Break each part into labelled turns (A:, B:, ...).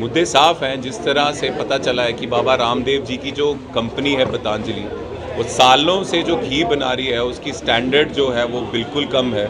A: मुद्दे साफ हैं। जिस तरह से पता चला है कि बाबा रामदेव जी की जो कंपनी है पतंजलि, वो सालों से जो घी बना रही है उसकी स्टैंडर्ड जो है वो बिल्कुल कम है।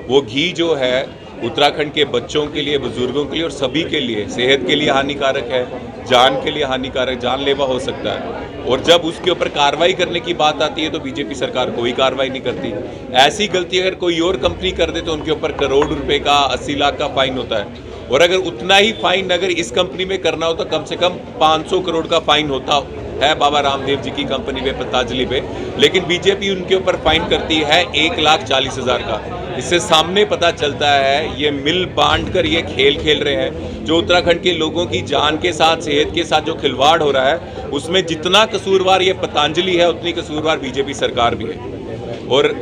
A: वो घी जो है उत्तराखंड के बच्चों के लिए, बुजुर्गों के लिए और सभी के लिए सेहत के लिए हानिकारक है, जान के लिए हानिकारक, जानलेवा हो सकता है। और जब उसके ऊपर कार्रवाई करने की बात आती है तो बीजेपी सरकार कोई कार्रवाई नहीं करती। ऐसी गलती अगर कोई और कंपनी कर दे तो उनके ऊपर करोड़ रुपए का, 80 लाख का फाइन होता है। और अगर उतना ही फाइन अगर इस कंपनी में करना हो तो कम से कम 500 करोड़ का फाइन होता है बाबा रामदेव जी की कंपनी पे, पतंजलि पे। लेकिन बीजेपी उनके ऊपर फाइन करती है 1,40,000 का। इससे सामने पता चलता है ये मिल बांट कर ये खेल खेल रहे हैं। जो उत्तराखंड के लोगों की जान के साथ, सेहत के साथ जो खिलवाड़ हो रहा है, उसमें जितना कसूरवार ये पतंजलि है उतनी कसूरवार बीजेपी सरकार भी है। और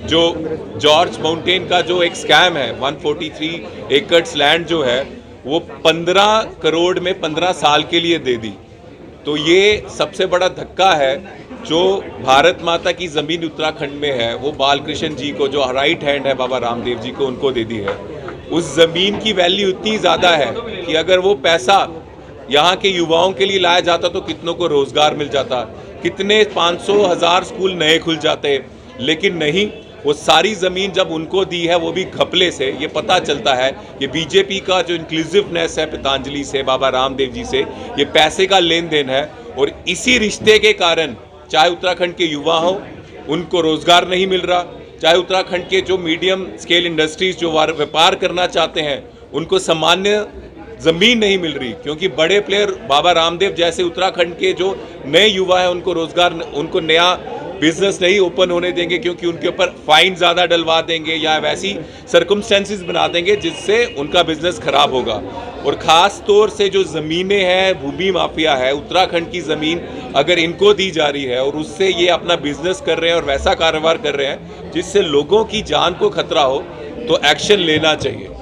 A: जो जॉर्ज माउंटेन का जो एक स्कैम है, 143 एकड़्स लैंड जो है वो 15 करोड़ में 15 साल के लिए दे दी। तो ये सबसे बड़ा धक्का है। जो भारत माता की ज़मीन उत्तराखंड में है वो बालकृष्ण जी को, जो राइट हैंड है बाबा रामदेव जी को, उनको दे दी है। उस ज़मीन की वैल्यू इतनी ज़्यादा है कि अगर वो पैसा यहाँ के युवाओं के लिए लाया जाता तो कितनों को रोज़गार मिल जाता, कितने 500,000 स्कूल नए खुल जाते। लेकिन नहीं, वो सारी ज़मीन जब उनको दी है वो भी घपले से। ये पता चलता है कि बीजेपी का जो इंक्लूसिवनेस है पतंजलि से, बाबा रामदेव जी से, ये पैसे का लेन देन है। और इसी रिश्ते के कारण चाहे उत्तराखंड के युवा हो, उनको रोज़गार नहीं मिल रहा, चाहे उत्तराखंड के जो मीडियम स्केल इंडस्ट्रीज जो व्यापार करना चाहते हैं उनको सामान्य ज़मीन नहीं मिल रही। क्योंकि बड़े प्लेयर बाबा रामदेव जैसे उत्तराखंड के जो नए युवा हैं उनको रोज़गार, उनको नया बिजनेस नहीं ओपन होने देंगे, क्योंकि उनके ऊपर फाइन ज़्यादा डलवा देंगे या वैसी सर्कमस्टेंसेस बना देंगे जिससे उनका बिजनेस खराब होगा। और ख़ास तौर से जो ज़मीनें हैं, भूमि माफिया है, उत्तराखंड की ज़मीन अगर इनको दी जा रही है और उससे ये अपना बिजनेस कर रहे हैं और वैसा कारोबार कर रहे हैं जिससे लोगों की जान को खतरा हो, तो एक्शन लेना चाहिए।